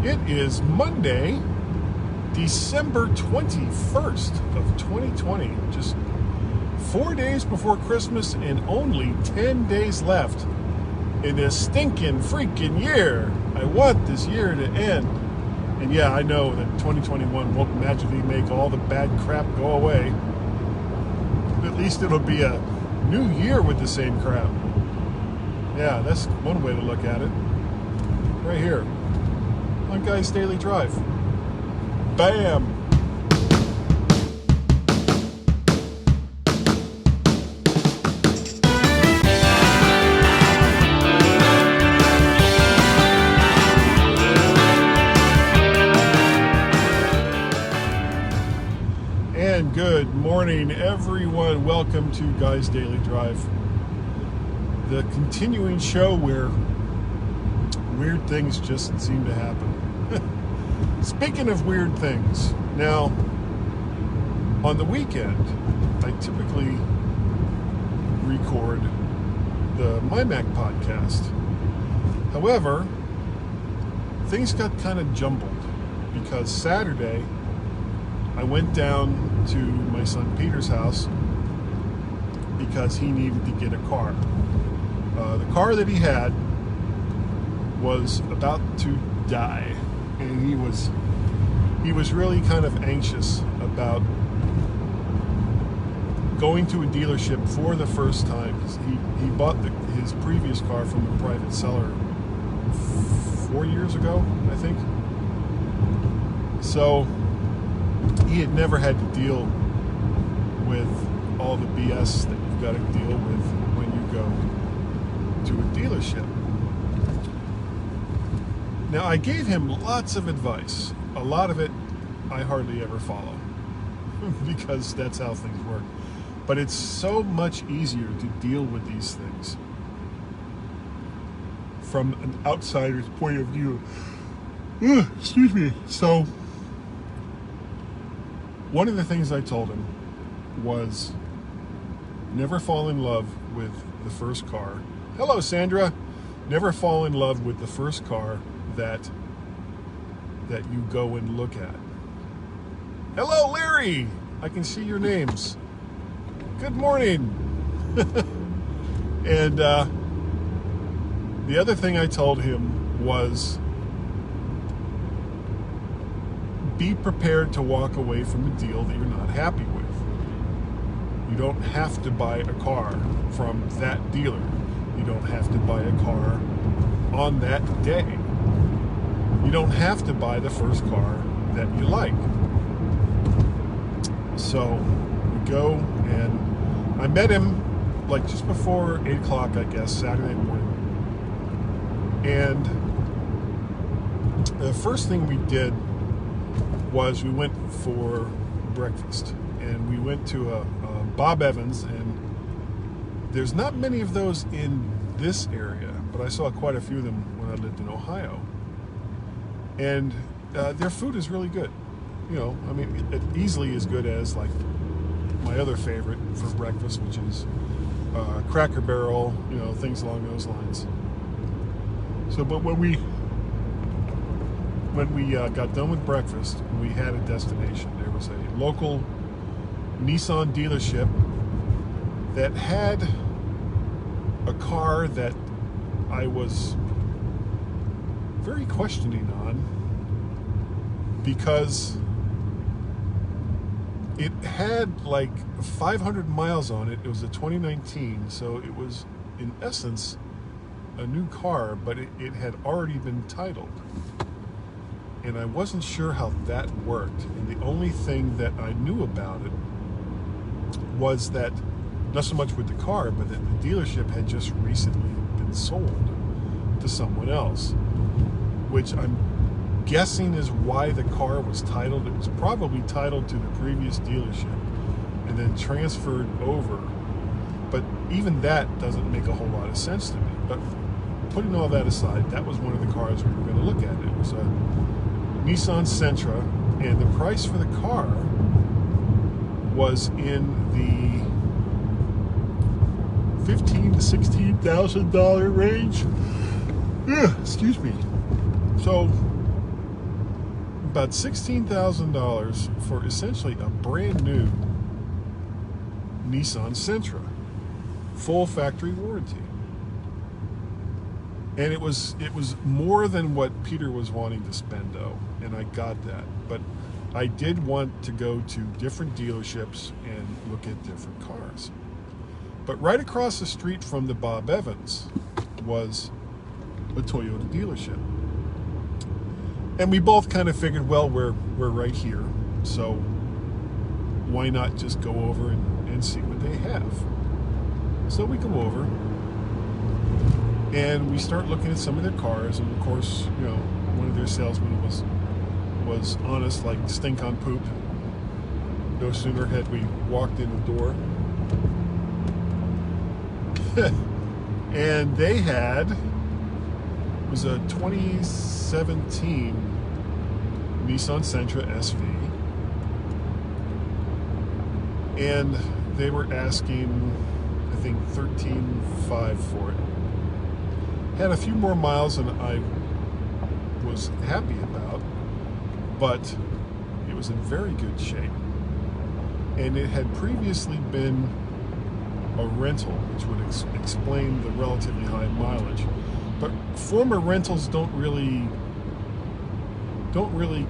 It is Monday, December 21st of 2020. Just 4 days before Christmas and only 10 days left in this stinking freaking year. I want this year to end. And yeah, I know that 2021 won't magically make all the bad crap go away. But at least it'll be a new year with the same crap. Yeah, that's one way to look at it. Right here on Guy's Daily Drive. Bam! And good morning, everyone. Welcome to Guy's Daily Drive, the continuing show where weird things just seem to happen. Speaking of weird things, now, on the weekend, I typically record the MyMac Podcast. However, things got kind of jumbled because Saturday, I went down to my son Peter's house because he needed to get a car. The car that he had was about to die, and he was really kind of anxious about going to a dealership for the first time. He bought his previous car from a private seller 4 years ago, I think. So he had never had to deal with all the BS that you've got to deal with when you go to a dealership. Now, I gave him lots of advice. A lot of it I hardly ever follow because that's how things work. But it's so much easier to deal with these things from an outsider's point of view. Excuse me. So, one of the things I told him was never fall in love with the first car. Hello, Sandra. Never fall in love with the first car that you go and look at. Hello, Larry. I can see your names. Good morning. And the other thing I told him was be prepared to walk away from a deal that you're not happy with. You don't have to buy a car from that dealer. You don't have to buy a car on that day. You don't have to buy the first car that you like. So we go, and I met him like just before 8 o'clock, I guess, Saturday morning. And the first thing we did was we went for breakfast, and we went to a Bob Evans, and there's not many of those in this area, but I saw quite a few of them when I lived in Ohio. And their food is really good. You know, I mean, it easily as good as like my other favorite for breakfast, which is Cracker Barrel, you know, things along those lines. So, but when we got done with breakfast, we had a destination. There was a local Nissan dealership that had a car that I was very questioning on because it had like 500 miles on it. It was a 2019, so it was in essence a new car, but it had already been titled. And I wasn't sure how that worked. And the only thing that I knew about it was that, not so much with the car, but that the dealership had just recently been sold to someone else, which I'm guessing is why the car was titled. It was probably titled to the previous dealership and then transferred over. But even that doesn't make a whole lot of sense to me. But putting all that aside, that was one of the cars we were going to look at. It was a Nissan Sentra, and the price for the car was in the $15,000 to $16,000 range. Excuse me. So about $16,000 for essentially a brand new Nissan Sentra, full factory warranty. And it was more than what Peter was wanting to spend, though, and I got that. But I did want to go to different dealerships and look at different cars. But right across the street from the Bob Evans was a Toyota dealership. And we both kind of figured, well, we're right here, so why not just go over and see what they have? So we go over, and we start looking at some of their cars, and of course, one of their salesmen was honest like stink on poop. No sooner had we walked in the door, and they had, it was a 2017 Nissan Sentra SV, and they were asking, I think, $13,500 for it. Had a few more miles than I was happy about, but it was in very good shape. And it had previously been a rental, which would explain the relatively high mileage. But former rentals don't really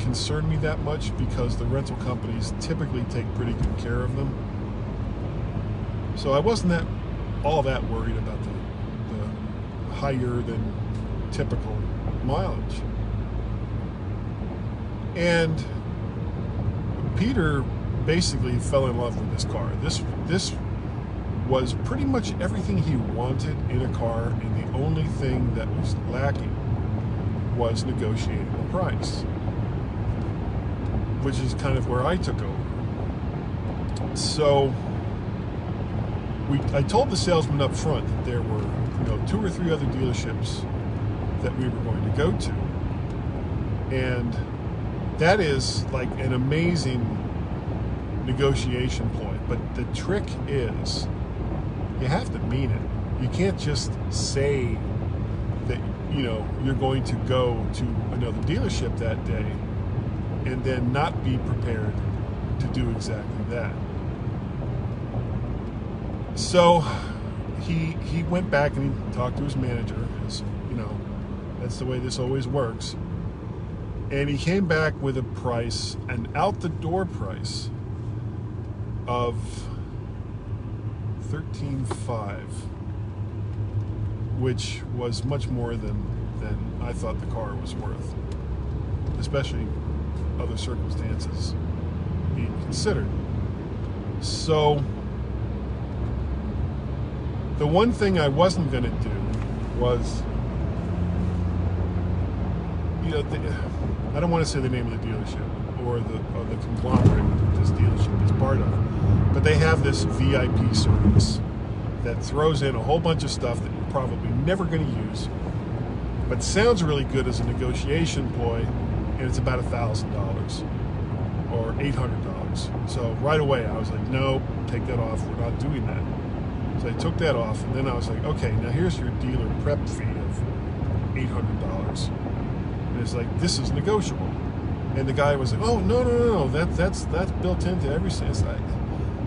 concern me that much, because the rental companies typically take pretty good care of them. So I wasn't all that worried about the higher than typical mileage. And Peter basically fell in love with this car. This was pretty much everything he wanted in a car, and the only thing that was lacking was negotiating the price, which is kind of where I took over. So I told the salesman up front that there were 2 or 3 other dealerships that we were going to go to, and that is like an amazing negotiation ploy. But the trick is, you have to mean it. You can't just say that you're going to go to another dealership that day and then not be prepared to do exactly that. So he went back and he talked to his manager, because that's the way this always works. And he came back with a price, an out-the-door price of $13,500, which was much more than I thought the car was worth, especially other circumstances being considered. So the one thing I wasn't going to do was, I don't want to say the name of the dealership or the conglomerate that this dealership is part of, but they have this VIP service that throws in a whole bunch of stuff that you're probably never going to use, but sounds really good as a negotiation ploy, and it's about $1,000 or $800. So right away I was like, no, take that off. We're not doing that. So I took that off, and then I was like, okay, now here's your dealer prep fee of $800. And it's like, this is negotiable. And the guy was like, oh, no, that's built into every sense.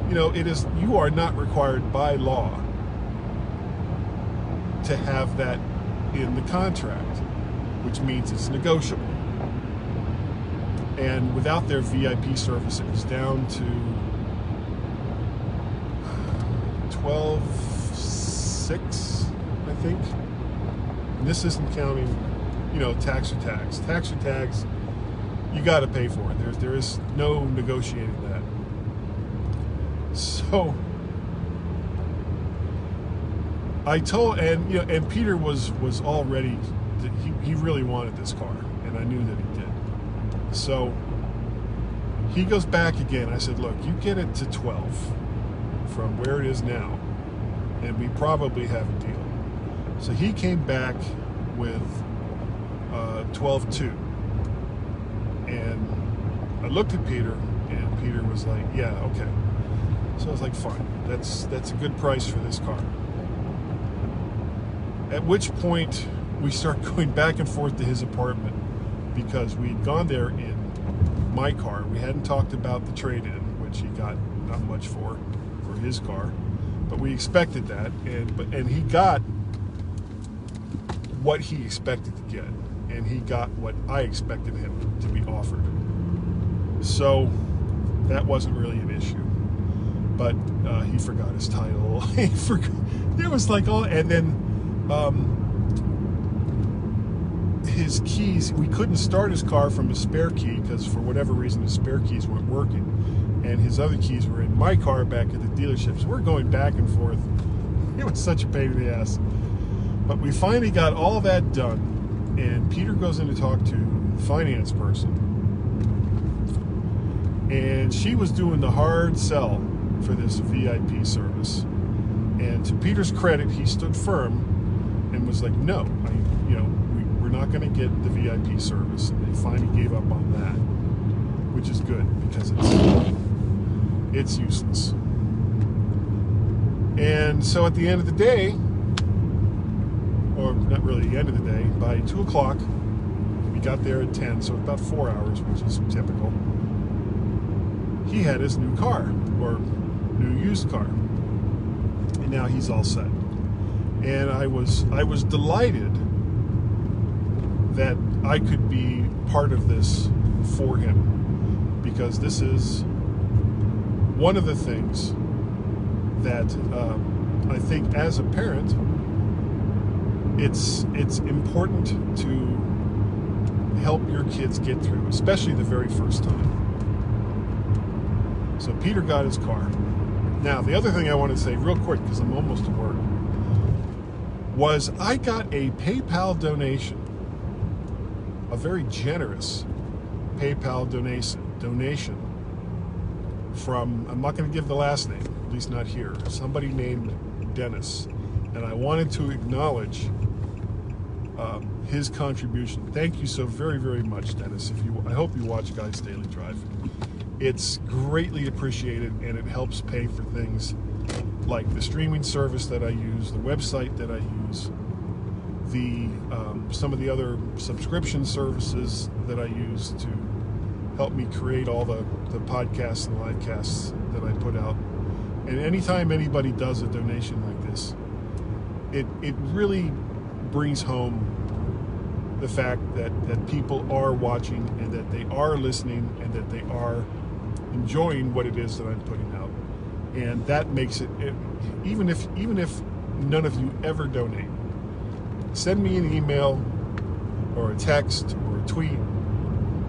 It is, you are not required by law to have that in the contract, which means it's negotiable. And without their VIP service, it was down to $12,600, I think. And this isn't counting, tax or tags. Tax or tags, you got to pay for it. There is no negotiating that. So I told, and Peter was all ready. He really wanted this car, and I knew that he did. So he goes back again. I said, look, you get it to 12 from where it is now, and we probably have a deal. So he came back with 12.2, and I looked at Peter, and Peter was like, yeah, okay. So I was like, fine, that's a good price for this car. At which point we start going back and forth to his apartment, because we'd gone there in my car. We hadn't talked about the trade-in, which he got not much for his car, but we expected that, and he got what he expected to get, and he got what I expected him to be offered. So that wasn't really an issue. But he forgot his title. He forgot. It was like all, and then his keys. We couldn't start his car from a spare key because for whatever reason his spare keys weren't working, and his other keys were in my car back at the dealership. So we're going back and forth. It was such a pain in the ass. But we finally got all that done, and Peter goes in to talk to the finance person, and she was doing the hard sell for this VIP service. And to Peter's credit, he stood firm and was like, no, we're not going to get the VIP service. And they finally gave up on that, which is good because it's useless. And so at the end of the day, or not really the end of the day, by 2 o'clock, we got there at 10, so about 4 hours, which is typical. He had his new car, or new used car, and now he's all set. And I was delighted that I could be part of this for him, because this is one of the things that I think as a parent it's important to help your kids get through, especially the very first time. So Peter got his car. Now, the other thing I want to say real quick, because I'm almost to work, was I got a PayPal donation, a very generous PayPal donation from, I'm not going to give the last name, at least not here, somebody named Dennis. And I wanted to acknowledge his contribution. Thank you so very, very much, Dennis. I hope you watch Guys Daily Drive. It's greatly appreciated, and it helps pay for things like the streaming service that I use, the website that I use, some of the other subscription services that I use to help me create all the podcasts and live casts that I put out. And anytime anybody does a donation like this, it really brings home the fact that people are watching, and that they are listening, and that they are enjoying what it is that I'm putting out. And that makes it, even if none of you ever donate, send me an email or a text or a tweet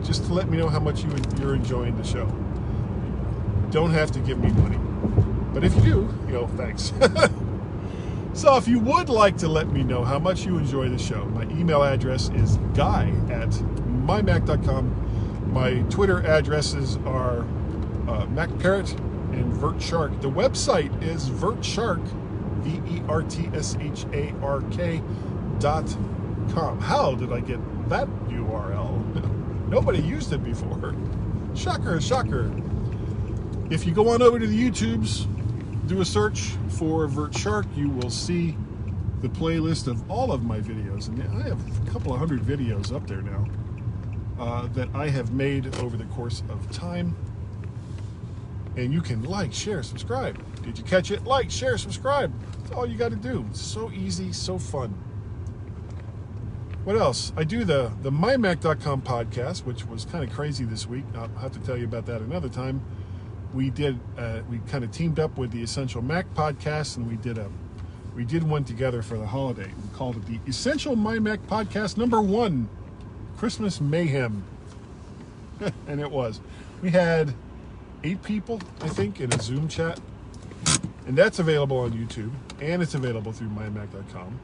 just to let me know how much you're enjoying the show. Don't have to give me money, but if you do, thanks. So if you would like to let me know how much you enjoy the show, my email address is guy@mymac.com. My Twitter addresses are MacParrot and VertShark. The website is VertShark, VertShark.com. How did I get that URL? Nobody used it before. Shocker, shocker. If you go on over to the YouTubes, do a search for VertShark, you will see the playlist of all of my videos. And I have a couple of hundred videos up there now that I have made over the course of time. And you can like, share, subscribe. Did you catch it? Like, share, subscribe. That's all you got to do. It's so easy, so fun. What else? I do the MyMac.com podcast, which was kind of crazy this week. I'll have to tell you about that another time. We kind of teamed up with the Essential Mac Podcast, and we did one together for the holiday. We called it the Essential MyMac Podcast #1, Christmas Mayhem. And it was. We had 8 people, I think, in a Zoom chat. And that's available on YouTube, and it's available through mymac.com,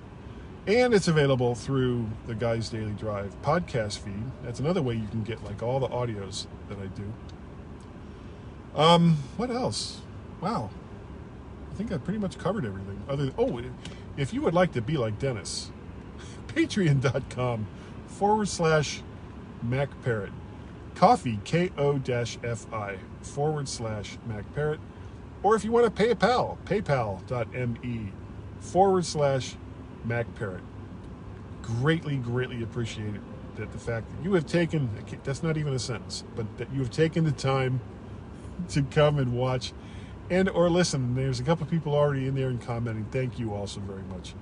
and it's available through the Guys Daily Drive podcast feed. That's another way you can get like all the audios that I do. What else? Wow. I think I pretty much covered everything. If you would like to be like Dennis, patreon.com/MacParrot. Coffee, KO-FI /MacParrot. Or if you want to pay a pal, paypal.me/MacParrot. Greatly, greatly appreciate it. that the fact that you have taken, that's not even a sentence, but that you have taken the time to come and watch and or listen. There's a couple of people already in there and commenting. Thank you also very much.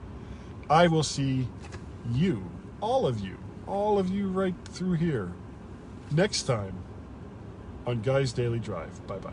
I will see you, all of you right through here next time on Guy's Daily Drive. Bye-bye.